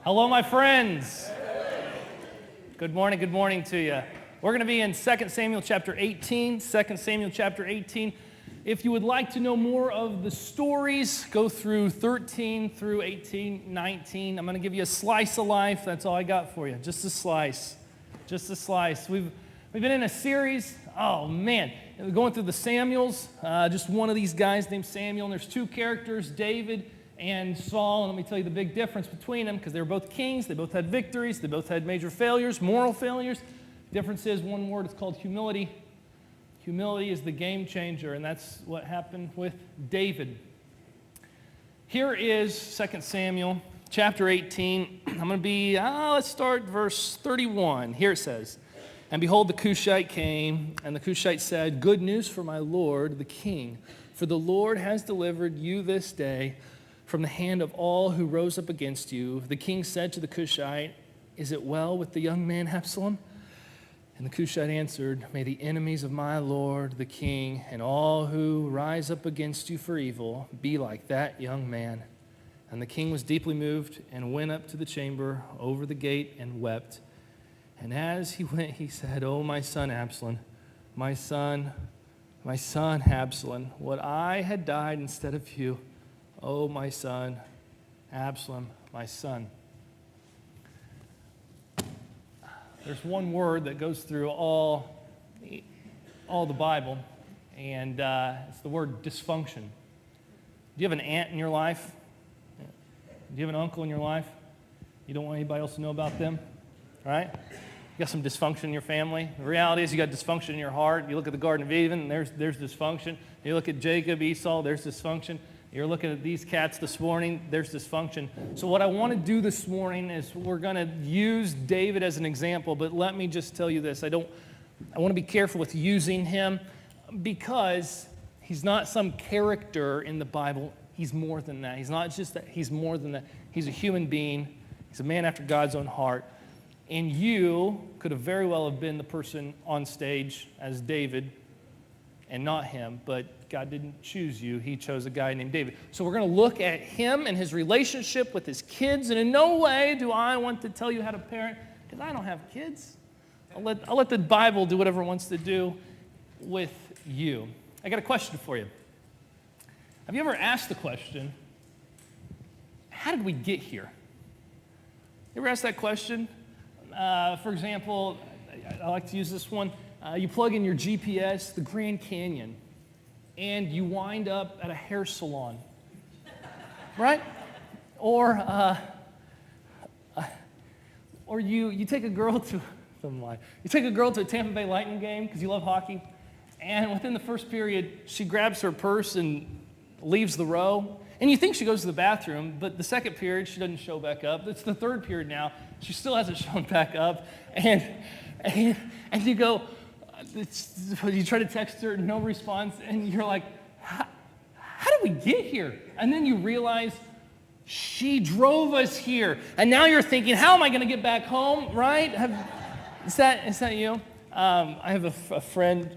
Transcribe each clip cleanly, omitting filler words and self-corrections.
Hello, my friends. Good morning to you. We're going to be in 2 Samuel chapter 18, 2 Samuel chapter 18. If you would like to know more of the stories, go through 13 through 18, 19. I'm going to give you a slice of life. That's all I got for you, just a slice. Just a slice. We've been in a series, going through the Samuels, just one of these guys named Samuel, and there's two characters, David and Saul, and let me tell you the big difference between them, because they were both kings, they both had victories, they both had major failures, moral failures. Difference is one word, it's called humility. Humility is the game changer, and that's what happened with David. Here is 2 Samuel chapter 18. I'm going to be, let's start verse 31. Here it says, "And behold, the Cushite came, and the Cushite said, 'Good news for my lord, the king, for the Lord has delivered you this day from the hand of all who rose up against you.' The king said to the Cushite, 'Is it well with the young man Absalom?' And the Cushite answered, 'May the enemies of my lord, the king, and all who rise up against you for evil be like that young man.' And the king was deeply moved and went up to the chamber over the gate and wept. And as he went, he said, 'Oh, my son Absalom, my son Absalom, would I had died instead of you. Oh, my son Absalom, my son.'" There's one word that goes through all the Bible, and it's the word dysfunction. Do you have an aunt in your life? Do you have an uncle in your life? You don't want anybody else to know about them, right? You got some dysfunction in your family. The reality is you got dysfunction in your heart. You look at the Garden of Eden, and there's dysfunction. You look at Jacob, Esau, there's dysfunction. You're looking at these cats this morning, there's dysfunction. So what I want to do this morning is we're going to use David as an example, but let me just tell you this. I want to be careful with using him because he's not some character in the Bible. He's more than that. He's not just that. He's more than that. He's a human being. He's a man after God's own heart. And you could have very well have been the person on stage as David and not him, but God didn't choose you. He chose a guy named David. So we're going to look at him and his relationship with his kids, and in no way do I want to tell you how to parent, because I don't have kids. I'll let the Bible do whatever it wants to do with you. I got a question for you. Have you ever asked the question, how did we get here? You ever asked that question? For example, I like to use this one. You plug in your GPS, the Grand Canyon, and you wind up at a hair salon, right? Or you take a girl to a Tampa Bay Lightning game because you love hockey, and within the first period, she grabs her purse and leaves the row, and you think she goes to the bathroom, but the second period, she doesn't show back up. It's the third period now. She still hasn't shown back up, and you go, you try to text her, no response, and you're like, how did we get here? And then you realize she drove us here, and now you're thinking, how am I going to get back home, right? Is that you? I have a friend,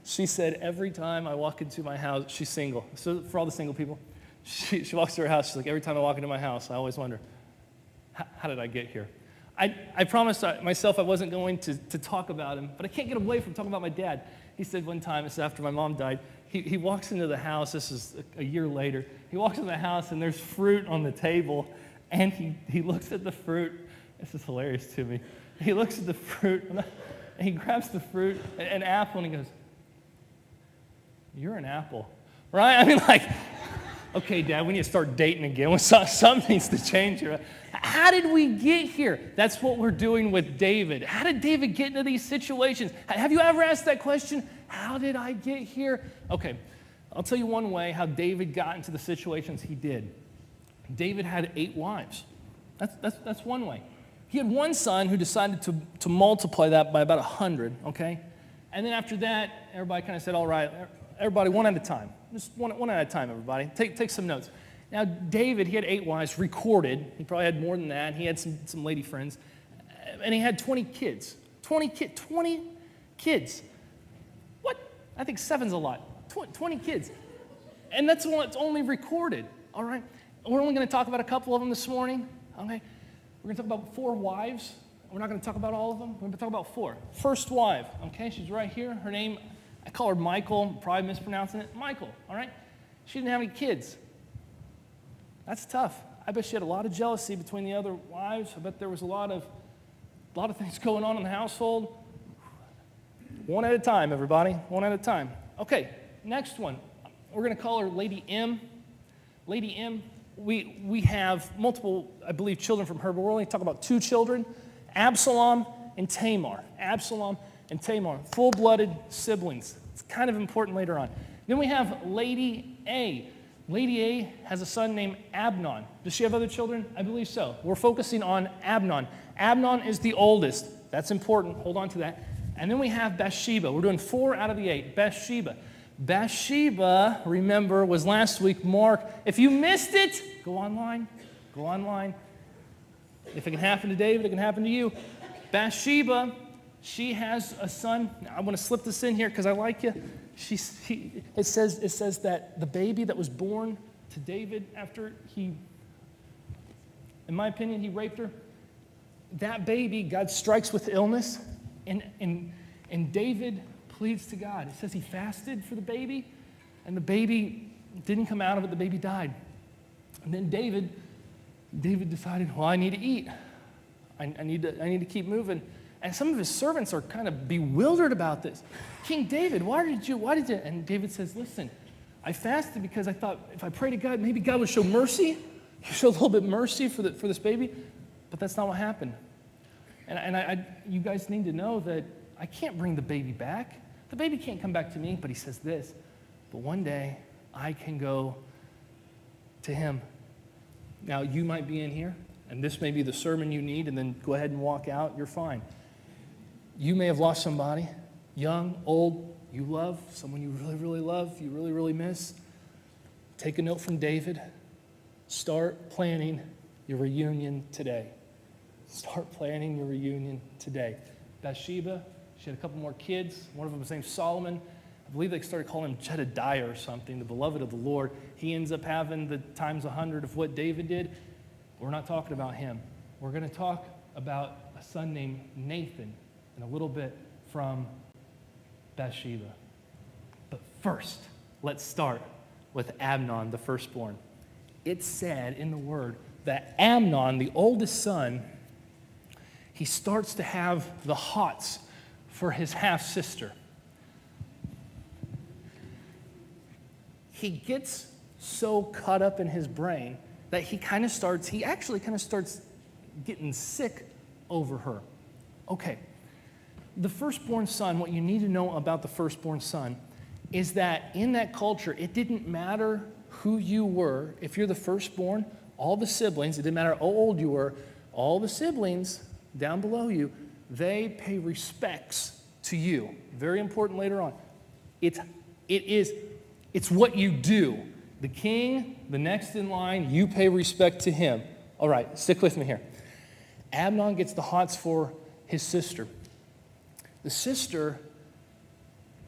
she said every time I walk into my house, she's single, so for all the single people, she walks to her house, she's like, every time I walk into my house, I always wonder, how did I get here? I promised myself I wasn't going to talk about him, but I can't get away from talking about my dad. He said one time, this is after my mom died, he walks into the house, this is a year later, he walks into the house and there's fruit on the table, and he looks at the fruit. This is hilarious to me. He looks at the fruit, and he grabs the fruit, an apple, and he goes, "You're an apple," right? I mean, like, okay, Dad, we need to start dating again. Something needs to change here. How did we get here? That's what we're doing with David. How did David get into these situations? Have you ever asked that question? How did I get here? Okay, I'll tell you one way how David got into the situations he did. David had 8 wives. That's one way. He had one son who decided to multiply that by about 100, okay? And then after that, everybody kind of said, all right, everybody one at a time. Just one at a time, everybody. Take some notes. Now, David, he had 8 wives recorded. He probably had more than that. He had some lady friends. And he had 20 kids. 20 kids. What? I think 7's a lot. 20 kids. And that's what's only recorded, all right? We're only going to talk about a couple of them this morning, okay? We're going to talk about 4 wives. We're not going to talk about all of them. We're going to talk about 4. First wife, okay? She's right here. Her name, I call her Michael. Probably mispronouncing it. Michael, all right? She didn't have any kids. That's tough. I bet she had a lot of jealousy between the other wives. I bet there was a lot of things going on in the household. One at a time, everybody. One at a time. Okay, next one. We're going to call her Lady M. Lady M, we have multiple, I believe, children from her, but we're only talking about 2 children, Absalom and Tamar. Absalom and Tamar, full-blooded siblings. It's kind of important later on. Then we have Lady A. Lady A has a son named Amnon. Does she have other children? I believe so. We're focusing on Amnon. Amnon is the oldest. That's important. Hold on to that. And then we have Bathsheba. We're doing 4 out of the 8. Bathsheba. Bathsheba, remember, was last week Mark. If you missed it, go online. Go online. If it can happen to David, it can happen to you. Bathsheba, she has a son. Now, I want to slip this in here because I like you. It says that the baby that was born to David after he, in my opinion, he raped her, that baby, God strikes with illness, and David pleads to God. It says he fasted for the baby, and the baby didn't come out of it. The baby died. And then David decided, well, I need to eat. I need to keep moving. And some of his servants are kind of bewildered about this. King David, why did you? And David says, listen, I fasted because I thought if I pray to God, maybe God would show mercy. Show a little bit mercy for this baby. But that's not what happened. And you guys need to know that I can't bring the baby back. The baby can't come back to me. But he says this, but one day I can go to him. Now, you might be in here, and this may be the sermon you need, and then go ahead and walk out. You're fine. You may have lost somebody, young, old, you love, someone you really, really love, you really, really miss. Take a note from David. Start planning your reunion today. Start planning your reunion today. Bathsheba, she had a couple more kids. One of them was named Solomon. I believe they started calling him Jedediah or something, the beloved of the Lord. He ends up having the times 100 of what David did. We're not talking about him. We're going to talk about a son named Nathan and a little bit from Bathsheba. But first, let's start with Amnon, the firstborn. It's said in the Word that Amnon, the oldest son, he starts to have the hots for his half-sister. He gets so caught up in his brain that he actually starts getting sick over her. Okay, the firstborn son, what you need to know about the firstborn son is that in that culture, it didn't matter who you were. If you're the firstborn, all the siblings, it didn't matter how old you were, all the siblings down below you, they pay respects to you. Very important later on. It's what you do. The king, the next in line, you pay respect to him. All right, stick with me here. Amnon gets the hots for his sister. The sister,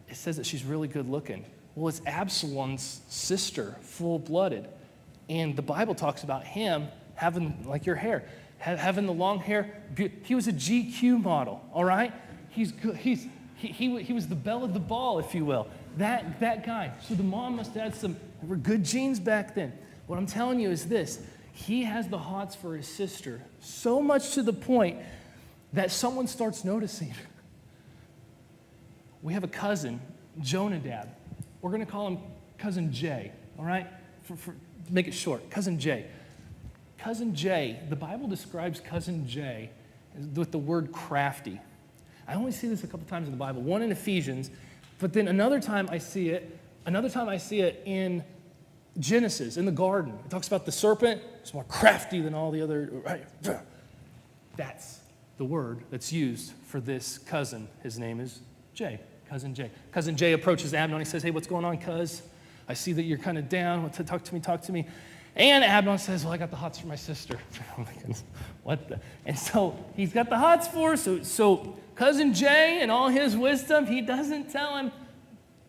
it says that she's really good looking. Well, it's Absalom's sister, full-blooded. And the Bible talks about him having, like your hair, having the long hair. He was a GQ model, all right? He's good. He was the belle of the ball, if you will. That guy. So the mom must have had there were good genes back then. What I'm telling you is this. He has the hots for his sister, so much to the point that someone starts noticing. We have a cousin, Jonadab. We're going to call him Cousin Jay, all right? For make it short, Cousin Jay. Cousin Jay, the Bible describes Cousin Jay with the word crafty. I only see this a couple times in the Bible, one in Ephesians, but then another time I see it in Genesis, in the garden. It talks about the serpent. It's more crafty than all the other, right? That's the word that's used for this cousin. His name is Jay, Cousin Jay. Cousin Jay approaches Amnon. He says, hey, what's going on, cuz? I see that you're kind of down. Talk to me. And Amnon says, well, I got the hots for my sister. What the? And so he's got the hots for her. So Cousin Jay, in all his wisdom, he doesn't tell him,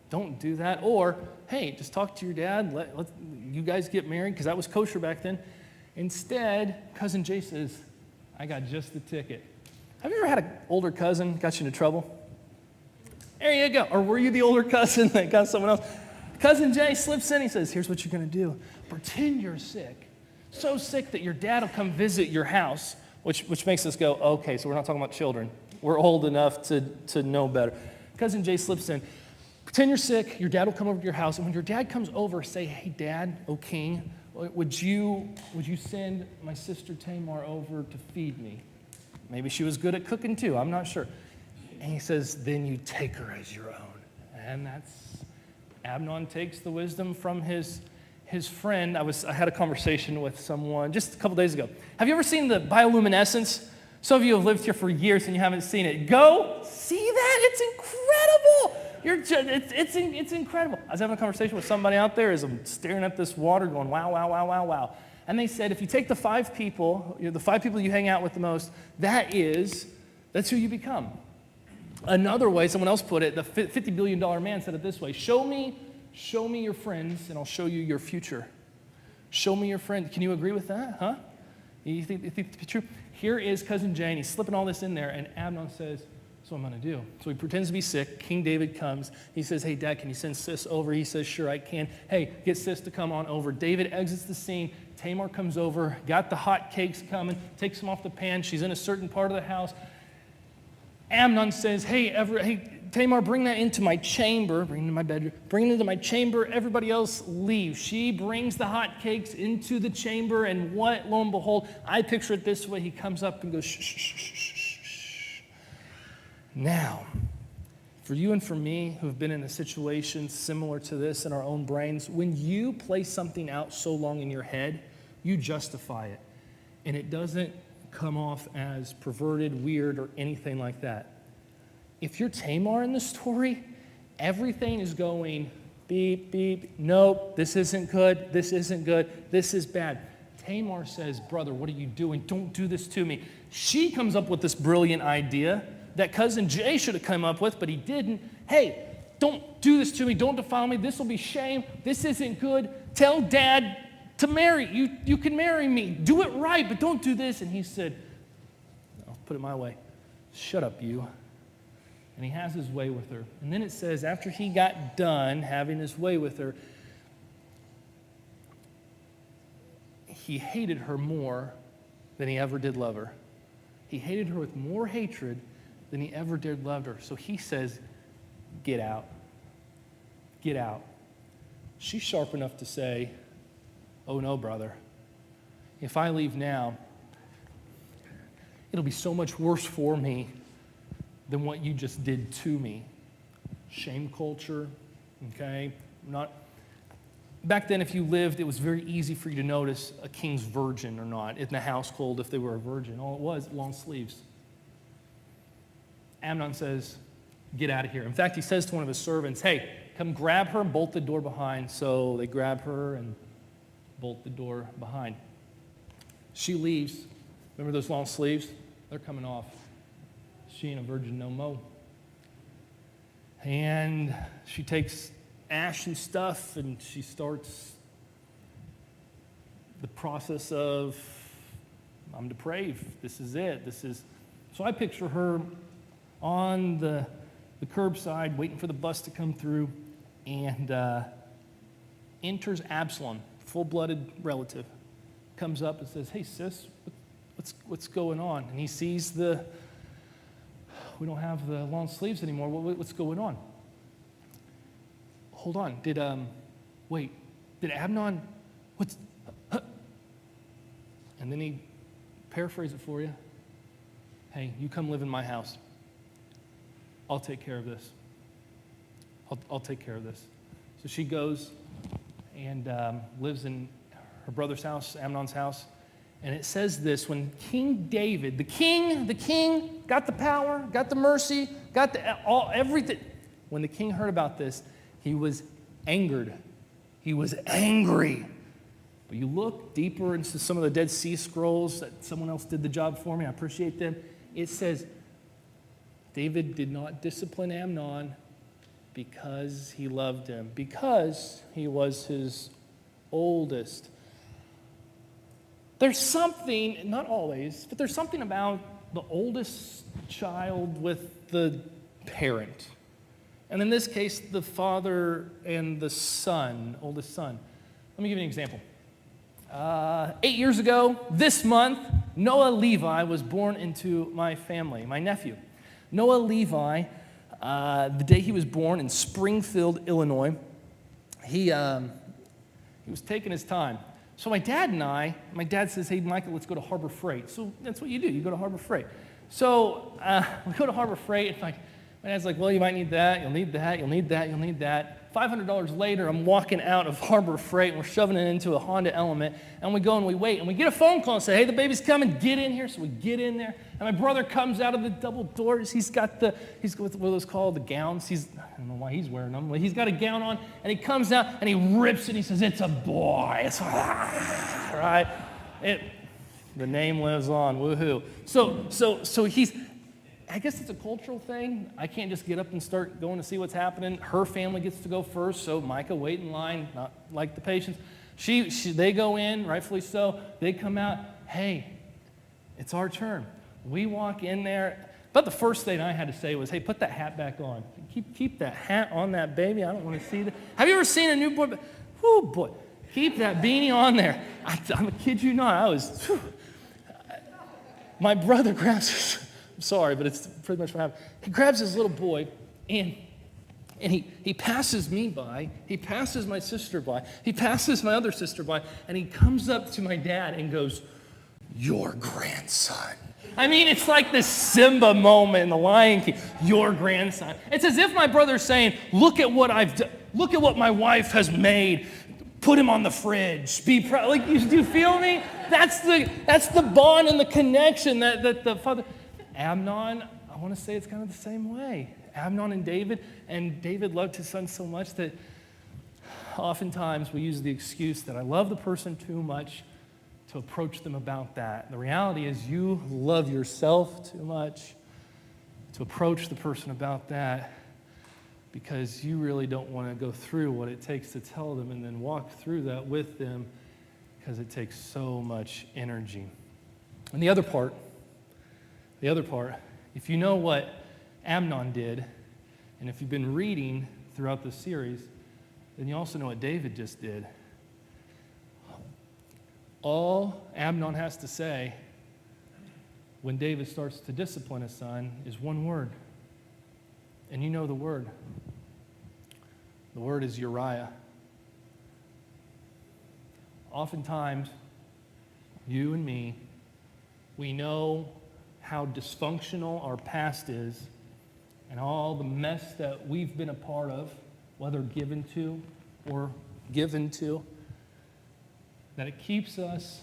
don't do that. Or, hey, just talk to your dad. Let you guys get married, because that was kosher back then. Instead, Cousin Jay says, I got just the ticket. Have you ever had an older cousin got you into trouble? There you go. Or were you the older cousin that got someone else? Cousin Jay slips in. He says, here's what you're going to do. Pretend you're sick. So sick that your dad will come visit your house, which makes us go, okay, so we're not talking about children. We're old enough to know better. Cousin Jay slips in. Pretend you're sick. Your dad will come over to your house. And when your dad comes over, say, hey, Dad, O King, would you send my sister Tamar over to feed me? Maybe she was good at cooking too. I'm not sure. And he says, then you take her as your own. And Amnon takes the wisdom from his friend. I had a conversation with someone just a couple days ago. Have you ever seen the bioluminescence? Some of you have lived here for years and you haven't seen it. Go see that. It's incredible. It's incredible. I was having a conversation with somebody out there as I'm staring at this water going, wow, wow, wow, wow, wow. And they said, if you take the 5 people, the 5 people you hang out with the most, that's who you become. Another way, someone else put it, the $50 billion man said it this way, show me your friends and I'll show you your future. Show me your friends. Can you agree with that, huh? You think it's true? Here is Cousin Jane. He's slipping all this in there, and Amnon says, that's what I'm going to do. So he pretends to be sick. King David comes. He says, hey, Dad, can you send Sis over? He says, sure, I can. Hey, get Sis to come on over. David exits the scene. Tamar comes over, got the hot cakes coming, takes them off the pan. She's in a certain part of the house. Amnon says, hey, Tamar, bring that into my chamber, bring it into my bedroom, bring it into my chamber. Everybody else leave. She brings the hot cakes into the chamber, and what, lo and behold, I picture it this way. He comes up and goes, shh, shh, shh, shh, shh, shh. Now, for you and for me who have been in a situation similar to this in our own brains, when you play something out so long in your head, you justify it. And it doesn't come off as perverted, weird, or anything like that. If you're Tamar in the story, everything is going beep, beep, nope, this isn't good, this isn't good, this is bad. Tamar says, brother, what are you doing? Don't do this to me. She comes up with this brilliant idea that Cousin Jay should have come up with, but he didn't. Hey, don't do this to me. Don't defile me. This will be shame. This isn't good. Tell Dad to marry. You can marry me. Do it right, but don't do this. And he said, I'll put it my way. Shut up, you. And he has his way with her. And then it says, after he got done having his way with her, he hated her more than he ever did love her. He hated her with more hatred than he ever did love her. So he says, get out. Get out. She's sharp enough to say, oh no, brother. If I leave now, it'll be so much worse for me than what you just did to me. Shame culture, okay? Back then, if you lived, it was very easy for you to notice a king's virgin or not in the household if they were a virgin. All it was, long sleeves. Amnon says, get out of here. In fact, he says to one of his servants, hey, come grab her and bolt the door behind. So they grab her and bolt the door behind. She leaves. Remember those long sleeves? They're coming off. She ain't a virgin no more. And she takes ash and stuff, and she starts the process of, I'm depraved. This is it. So I picture her on the curbside, waiting for the bus to come through, and enters Absalom, full-blooded relative, comes up and says, hey, sis, what's going on? And he sees we don't have the long sleeves anymore. What's going on? Hold on. Did Amnon, and then he paraphrase it for you. Hey, you come live in my house. I'll take care of this. I'll take care of this. So she goes and lives in her brother's house, Amnon's house. And it says this, when King David, the king got the power, got the mercy, got everything. When the king heard about this, he was angered. He was angry. But you look deeper into some of the Dead Sea Scrolls that someone else did the job for me. I appreciate them. It says, David did not discipline Amnon because he loved him, because he was his oldest. there's something, not always, but there's something about the oldest child with the parent. And in this case, the father and the son, oldest son. Let me give you an example. 8 years ago, this month, Noah Levi was born into my family, my nephew. Noah Levi, the day he was born in Springfield, Illinois, he was taking his time. So my dad says, hey, Michael, let's go to Harbor Freight. So that's what you do. You go to Harbor Freight. So we go to Harbor Freight. And my dad's like, well, you might need that. You'll need that. You'll need that. You'll need that. $500 later, I'm walking out of Harbor Freight, and we're shoving it into a Honda Element, and we go and we wait, and we get a phone call and say, hey, the baby's coming. Get in here. So we get in there, and my brother comes out of the double doors. He's got what are those called, the gowns. I don't know why he's wearing them, but he's got a gown on, and he comes out, and he rips it, and he says, it's a boy. It's right? The name lives on. Woohoo. So he's, I guess it's a cultural thing. I can't just get up and start going to see what's happening. Her family gets to go first, so Micah, wait in line, not like the patients. They go in, rightfully so. They come out, hey, it's our turn. We walk in there. But the first thing I had to say was, hey, put that hat back on. Keep that hat on that baby. I don't want to see that. Have you ever seen a newborn? Oh, boy. Keep that beanie on there. I'm a kid you not. My brother grabs his, I'm sorry, but it's pretty much what happened. He grabs his little boy, and he passes me by. He passes my sister by. He passes my other sister by, and he comes up to my dad and goes, your grandson. I mean, it's like this Simba moment in The Lion King. Your grandson. It's as if my brother's saying, look at what I've done. Look at what my wife has made. Put him on the fridge. Be proud. Like, do you feel me? That's the bond and the connection that the father. Amnon, I want to say it's kind of the same way. Amnon and David loved his son so much that oftentimes we use the excuse that I love the person too much to approach them about that. The reality is you love yourself too much to approach the person about that because you really don't want to go through what it takes to tell them and then walk through that with them because it takes so much energy. And the other part, if you know what Amnon did, and if you've been reading throughout the series, then you also know what David just did. All Amnon has to say when David starts to discipline his son is one word. And you know the word. The word is Uriah. Oftentimes, you and me, we know how dysfunctional our past is and all the mess that we've been a part of, whether given to or given to, that it keeps us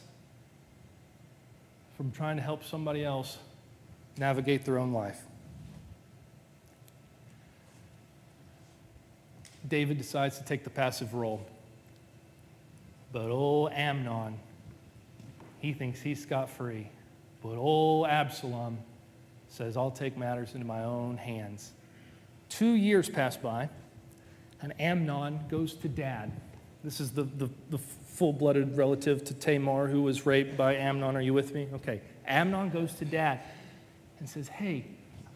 from trying to help somebody else navigate their own life. David decides to take the passive role. But old Amnon, he thinks he's scot-free. But old Absalom says, I'll take matters into my own hands. 2 years pass by, and Amnon goes to dad. This is the full-blooded relative to Tamar who was raped by Amnon. Are you with me? Okay. Amnon goes to dad and says, hey,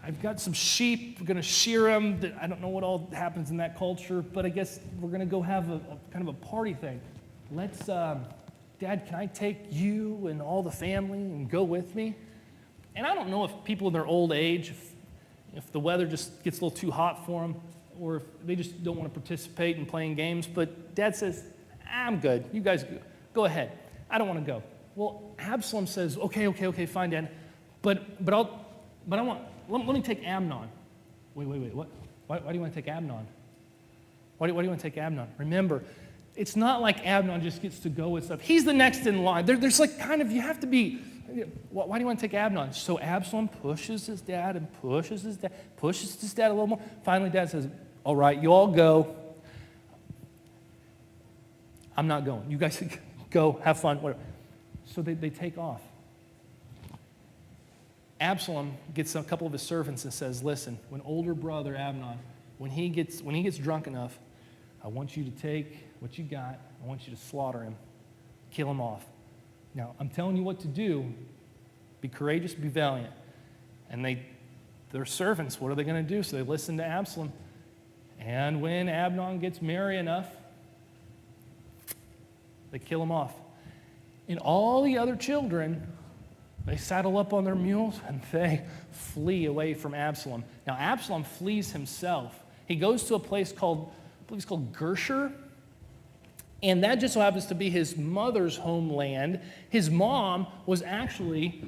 I've got some sheep. We're going to shear them. I don't know what all happens in that culture, but I guess we're going to go have a kind of a party thing. Dad, can I take you and all the family and go with me? And I don't know if people in their old age, if the weather just gets a little too hot for them, or if they just don't want to participate in playing games. But Dad says, I'm good. You guys go ahead. I don't want to go. Well, Absalom says, okay, fine, Dad. But let me take Amnon. Wait, what? Why do you want to take Amnon? Why do you want to take Amnon? Remember, it's not like Amnon just gets to go with stuff. He's the next in line. There's like kind of, you have to be, why do you want to take Amnon? So Absalom pushes his dad and pushes his dad a little more. Finally, Dad says, all right, you all go. I'm not going. You guys go, have fun, whatever. So they take off. Absalom gets a couple of his servants and says, listen, when older brother Amnon, when he gets drunk enough, I want you to take what you got. I want you to slaughter him, kill him off. Now, I'm telling you what to do. Be courageous, be valiant. And they're servants. What are they going to do? So they listen to Absalom. And when Amnon gets merry enough, they kill him off. And all the other children, they saddle up on their mules and they flee away from Absalom. Now, Absalom flees himself. He goes to a place called, I believe it's called Gersher. And that just so happens to be his mother's homeland. His mom was actually,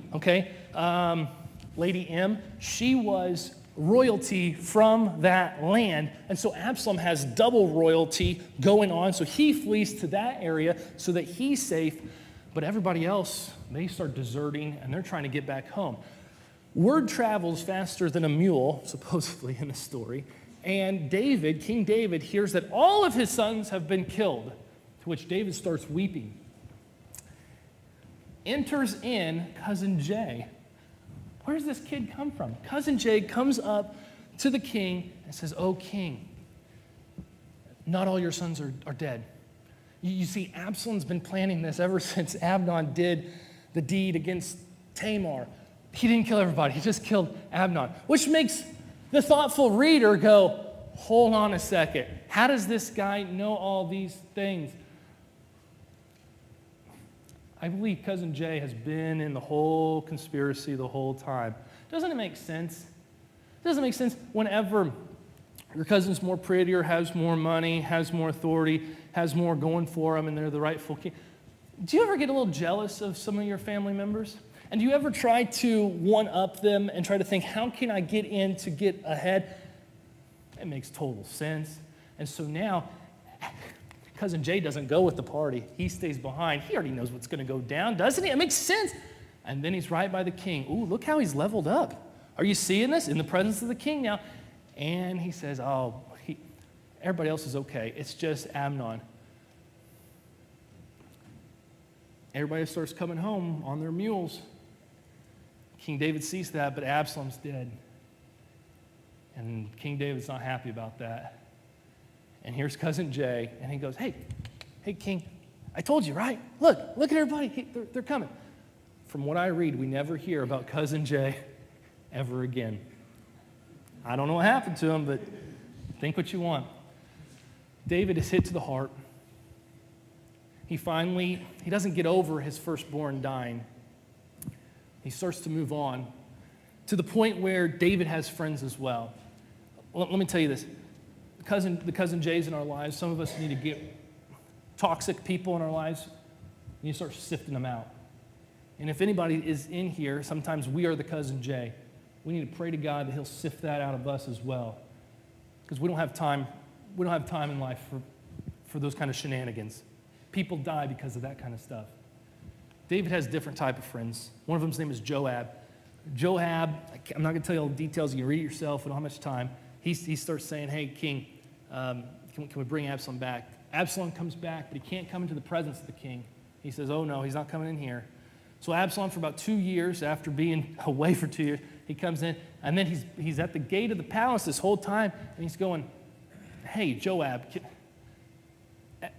Lady M, she was royalty from that land. And so Absalom has double royalty going on. So he flees to that area so that he's safe. But everybody else, they start deserting and they're trying to get back home. Word travels faster than a mule, supposedly in the story. And David, King David, hears that all of his sons have been killed, to which David starts weeping. Enters in Cousin Jay. Where does this kid come from? Cousin Jay comes up to the king and says, "Oh, king, not all your sons are dead. You see, Absalom's been planning this ever since Amnon did the deed against Tamar. He didn't kill everybody. He just killed Amnon," which makes the thoughtful reader go, hold on a second. How does this guy know all these things? I believe Cousin Jay has been in the whole conspiracy the whole time. Doesn't it make sense? Doesn't it make sense whenever your cousin's more prettier, has more money, has more authority, has more going for them, and they're the rightful king? Do you ever get a little jealous of some of your family members? And do you ever try to one-up them and try to think, how can I get in to get ahead? It makes total sense. And so now, Cousin Jay doesn't go with the party. He stays behind. He already knows what's going to go down, doesn't he? It makes sense. And then he's right by the king. Ooh, look how he's leveled up. Are you seeing this? In the presence of the king now. And he says, everybody else is okay. It's just Amnon. Everybody starts coming home on their mules. King David sees that, but Absalom's dead. And King David's not happy about that. And here's Cousin Jay, and he goes, hey, King, I told you, right? Look at everybody. Hey, they're coming. From what I read, we never hear about Cousin Jay ever again. I don't know what happened to him, but think what you want. David is hit to the heart. He doesn't get over his firstborn dying. He starts to move on to the point where David has friends as well. Let me tell you this. The cousin Jays in our lives, some of us need to get toxic people in our lives. You need to start sifting them out. And if anybody is in here, sometimes we are the Cousin Jay. We need to pray to God that he'll sift that out of us as well. Because we don't have time in life for those kind of shenanigans. People die because of that kind of stuff. David has different type of friends. One of them's name is Joab. Joab, I'm not going to tell you all the details. You can read it yourself. We don't have much time. He starts saying, hey, king, can we bring Absalom back? Absalom comes back, but he can't come into the presence of the king. He says, oh, no, he's not coming in here. So Absalom, for about 2 years, after being away for 2 years, he comes in, and then he's at the gate of the palace this whole time, and he's going, hey, Joab,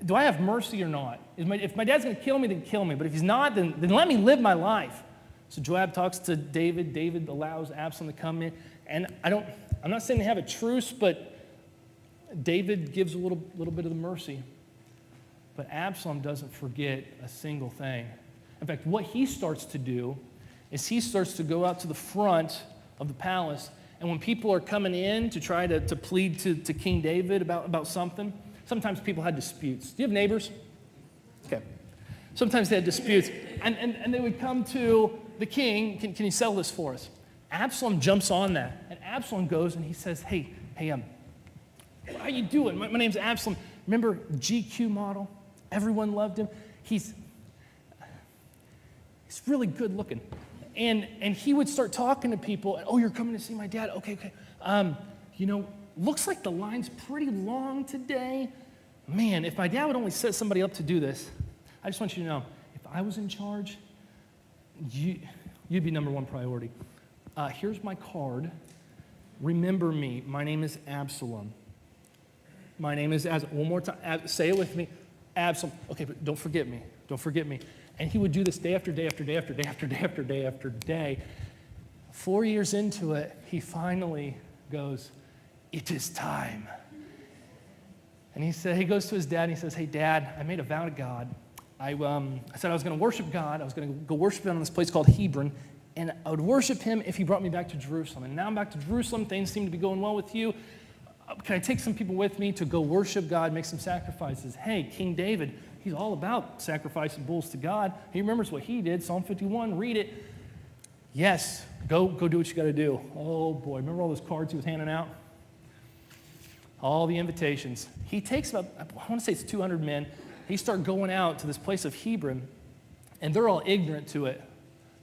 do I have mercy or not? If my dad's going to kill me, then kill me. But if he's not, then let me live my life. So Joab talks to David. David allows Absalom to come in. And I'm not saying they have a truce, but David gives a little bit of the mercy. But Absalom doesn't forget a single thing. In fact, what he starts to do is he starts to go out to the front of the palace, and when people are coming in to try to plead to King David about something, sometimes people had disputes. Do you have neighbors? Okay. Sometimes they had disputes, and they would come to the king, can you settle this for us? Absalom jumps on that, and Absalom goes and he says, hey, how you doing? My name's Absalom. Remember GQ model? Everyone loved him. He's really good looking. And he would start talking to people. Oh, you're coming to see my dad? Okay. Looks like the line's pretty long today. Man, if my dad would only set somebody up to do this, I just want you to know, if I was in charge, you'd be number one priority. Here's my card. Remember me. My name is Absalom. My name is Absalom. One more time. Say it with me. Absalom. Okay, but don't forget me. Don't forget me. And he would do this day after day after day after day after day after day after day. 4 years into it, he finally goes, "It is time." And he goes to his dad and he says, "Hey, Dad, I made a vow to God. I said I was going to worship God. I was going to go worship him on this place called Hebron, and I would worship him if he brought me back to Jerusalem. And now I'm back to Jerusalem. Things seem to be going well with you. Can I take some people with me to go worship God, make some sacrifices?" Hey, King David, he's all about sacrificing bulls to God. He remembers what he did, Psalm 51, read it. Yes, go do what you got to do. Oh, boy, remember all those cards he was handing out? All the invitations. He takes about, I want to say it's 200 men. He starts going out to this place of Hebron, and they're all ignorant to it.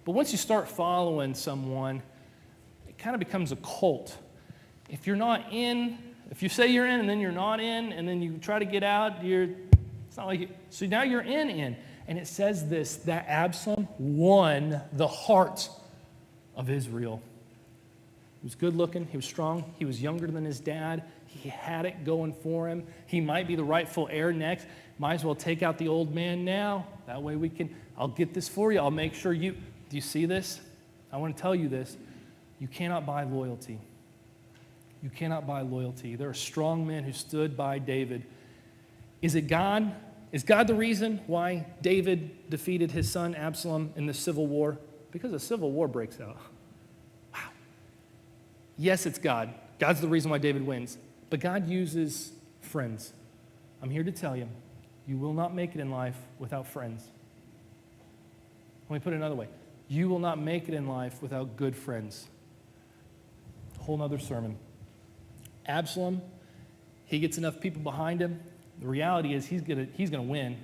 But once you start following someone, it kind of becomes a cult. If you're not in, if you say you're in and then you're not in, and then you try to get out, it's not like so now you're in. And it says this, that Absalom won the heart of Israel. He was good looking, he was strong, he was younger than his dad, he had it going for him. He might be the rightful heir next. Might as well take out the old man now. That way I'll get this for you. I'll make sure do you see this? I want to tell you this. You cannot buy loyalty. You cannot buy loyalty. There are strong men who stood by David. Is it God? Is God the reason why David defeated his son Absalom in the civil war? Because a civil war breaks out. Wow. Yes, it's God. God's the reason why David wins. But God uses friends. I'm here to tell you, you will not make it in life without friends. Let me put it another way. You will not make it in life without good friends. A whole nother sermon. Absalom, he gets enough people behind him. The reality is he's gonna win.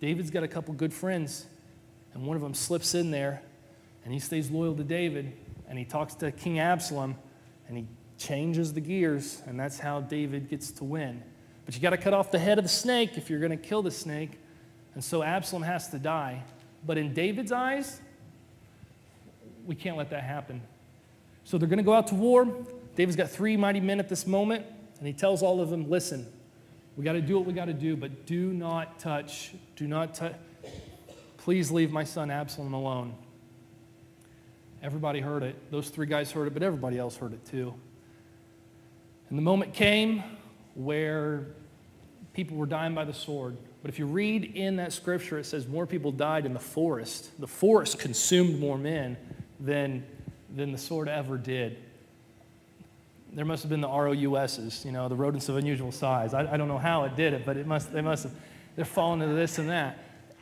David's got a couple good friends, and one of them slips in there, and he stays loyal to David, and he talks to King Absalom, and he changes the gears, and that's how David gets to win. But you got to cut off the head of the snake if you're going to kill the snake, and so Absalom has to die. But in David's eyes, we can't let that happen. So they're going to go out to war. David's got 3 mighty men at this moment, and he tells all of them, listen, we got to do what we got to do, but do not touch, please leave my son Absalom alone. Everybody heard it. Those 3 guys heard it, but everybody else heard it too. And the moment came where people were dying by the sword. But if you read in that scripture, it says more people died in the forest. The forest consumed more men than the sword ever did. There must have been the ROUSs, the rodents of unusual size. I don't know how it did it, but they must have. They're falling into this and that.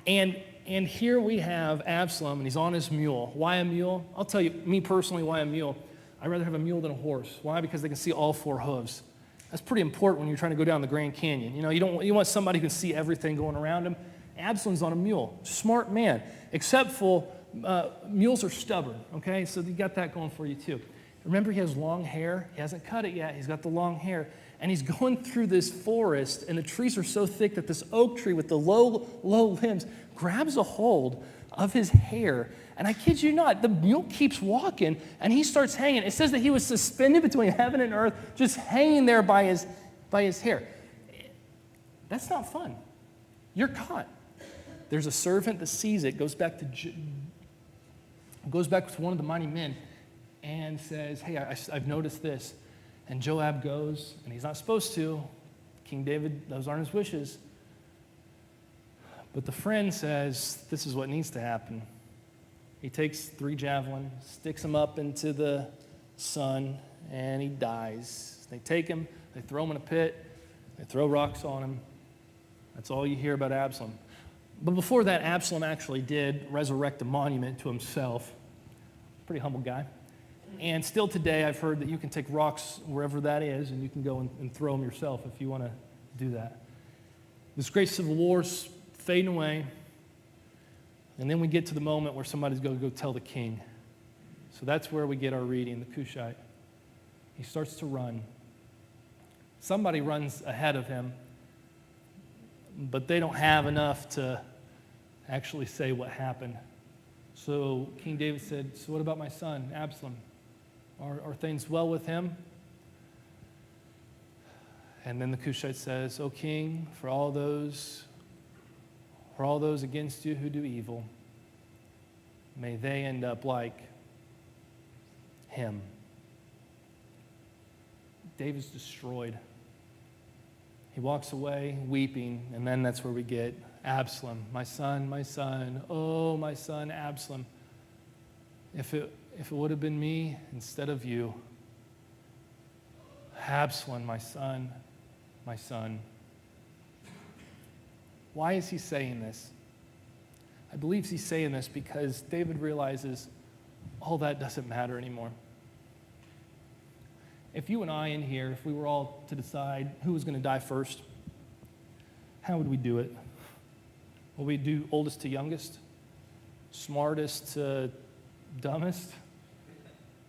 And here we have Absalom, and he's on his mule. Why a mule? I'll tell you, me personally, why a mule? I'd rather have a mule than a horse. Why? Because they can see all 4 hooves. That's pretty important when you're trying to go down the Grand Canyon. You want somebody who can see everything going around him. Absalom's on a mule. Smart man. Except for mules are stubborn, okay? So you got that going for you too. Remember, he has long hair. He hasn't cut it yet. He's got the long hair. And he's going through this forest, and the trees are so thick that this oak tree with the low limbs grabs a hold of his hair. And I kid you not, the mule keeps walking, and he starts hanging. It says that he was suspended between heaven and earth, just hanging there by his hair. That's not fun. You're caught. There's a servant that sees it, goes back to one of the mighty men, and says, hey, I've noticed this. And Joab goes, and he's not supposed to. King David, those aren't his wishes. But the friend says, this is what needs to happen. He takes 3 javelins, sticks them up into the sun, and he dies. They take him, they throw him in a pit, they throw rocks on him. That's all you hear about Absalom. But before that, Absalom actually did resurrect a monument to himself. Pretty humble guy. And still today, I've heard that you can take rocks wherever that is, and you can go and throw them yourself if you want to do that. This great civil war's fading away. And then we get to the moment where somebody's going to go tell the king. So that's where we get our reading, the Cushite. He starts to run. Somebody runs ahead of him, but they don't have enough to actually say what happened. So King David said, so what about my son, Absalom? Are things well with him? And then the Cushite says, O king, for all those for all those against you who do evil, may they end up like him. David's destroyed. He walks away weeping, and then that's where we get Absalom. My son, oh, my son, Absalom. If it would have been me instead of you, Absalom, my son, my son. Why is he saying this? I believe he's saying this because David realizes all that doesn't matter anymore. If you and I in here, if we were all to decide who was going to die first, how would we do it? Would we do oldest to youngest? Smartest to dumbest?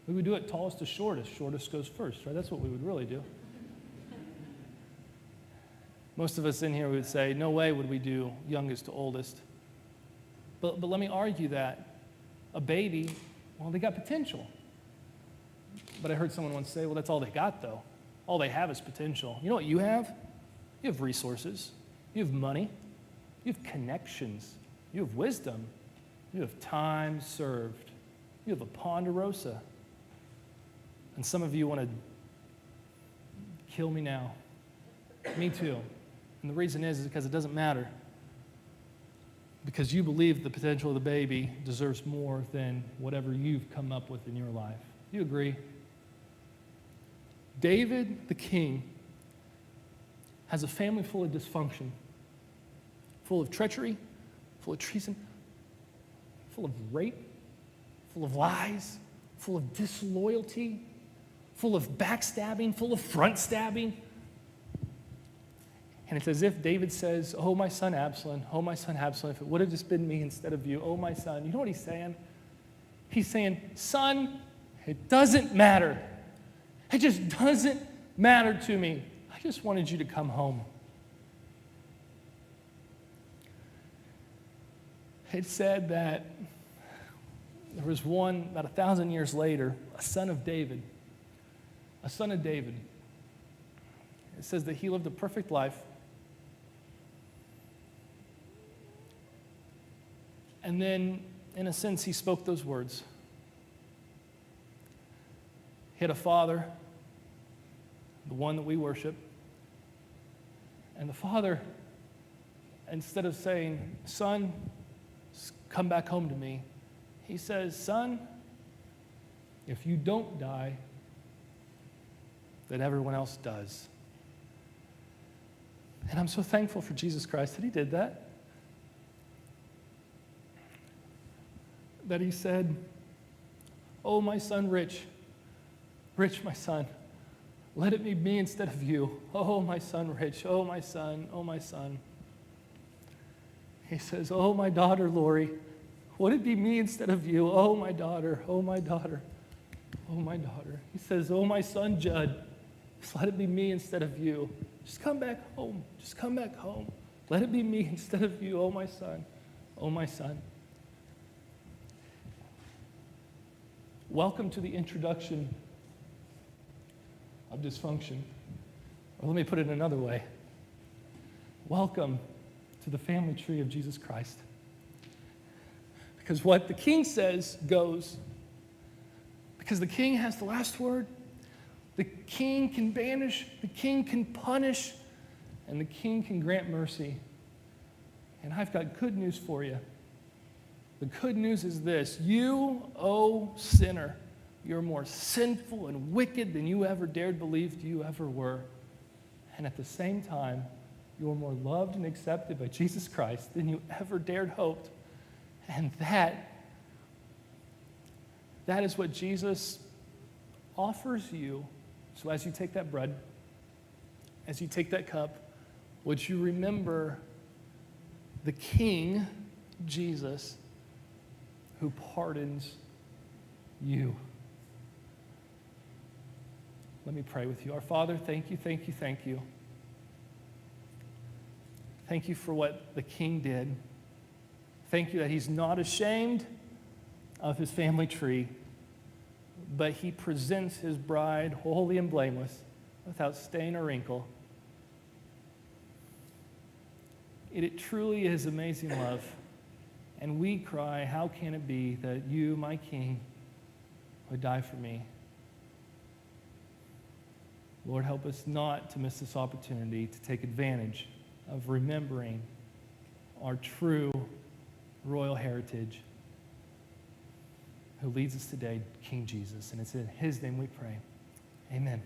We would do it tallest to shortest. Shortest goes first, right? That's what we would really do. Most of us in here would say, no way would we do youngest to oldest. But let me argue that a baby, well, they got potential. But I heard someone once say, well, that's all they got, though. All they have is potential. You know what you have? You have resources. You have money. You have connections. You have wisdom. You have time served. You have a ponderosa. And some of you want to kill me now. Me too. And the reason is because it doesn't matter. Because you believe the potential of the baby deserves more than whatever you've come up with in your life. You agree? David, the king, has a family full of dysfunction, full of treachery, full of treason, full of rape, full of lies, full of disloyalty, full of backstabbing, full of front stabbing. And it's as if David says, oh, my son Absalom, if it would have just been me instead of you, oh, my son. You know what he's saying? He's saying, son, it doesn't matter. It just doesn't matter to me. I just wanted you to come home. It said that there was one, about 1,000 years later, a son of David. It says that he lived a perfect life. And then, in a sense, he spoke those words. He had a father, the one that we worship. And the father, instead of saying, son, come back home to me, he says, son, if you don't die, then everyone else does. And I'm so thankful for Jesus Christ that he did that. That he said, oh, my son Rich, my son, let it be me instead of you. Oh, my son Rich, oh, my son, oh, my son. He says, oh, my daughter Lori, would it be me instead of you? Oh, my daughter, oh, my daughter, oh, my daughter. He says, oh, my son Judd, just let it be me instead of you. Just come back home. Just come back home. Let it be me instead of you, oh, my son, oh, my son. Welcome to the introduction of dysfunction. Or let me put it another way. Welcome to the family tree of Jesus Christ. Because what the king says goes. Because the king has the last word. The king can banish, the king can punish, and the king can grant mercy. And I've got good news for you. The good news is this: you, oh sinner, you're more sinful and wicked than you ever dared believe you ever were. And at the same time, you're more loved and accepted by Jesus Christ than you ever dared hoped. And that is what Jesus offers you. So as you take that bread, as you take that cup, would you remember the King, Jesus, who pardons you? Let me pray with you. Our Father, thank you, thank you, thank you. Thank you for what the King did. Thank you that he's not ashamed of his family tree, but he presents his bride holy and blameless, without stain or wrinkle. It truly is amazing love. And we cry, how can it be that you, my King, would die for me? Lord, help us not to miss this opportunity to take advantage of remembering our true royal heritage, who leads us today, King Jesus. And it's in his name we pray. Amen.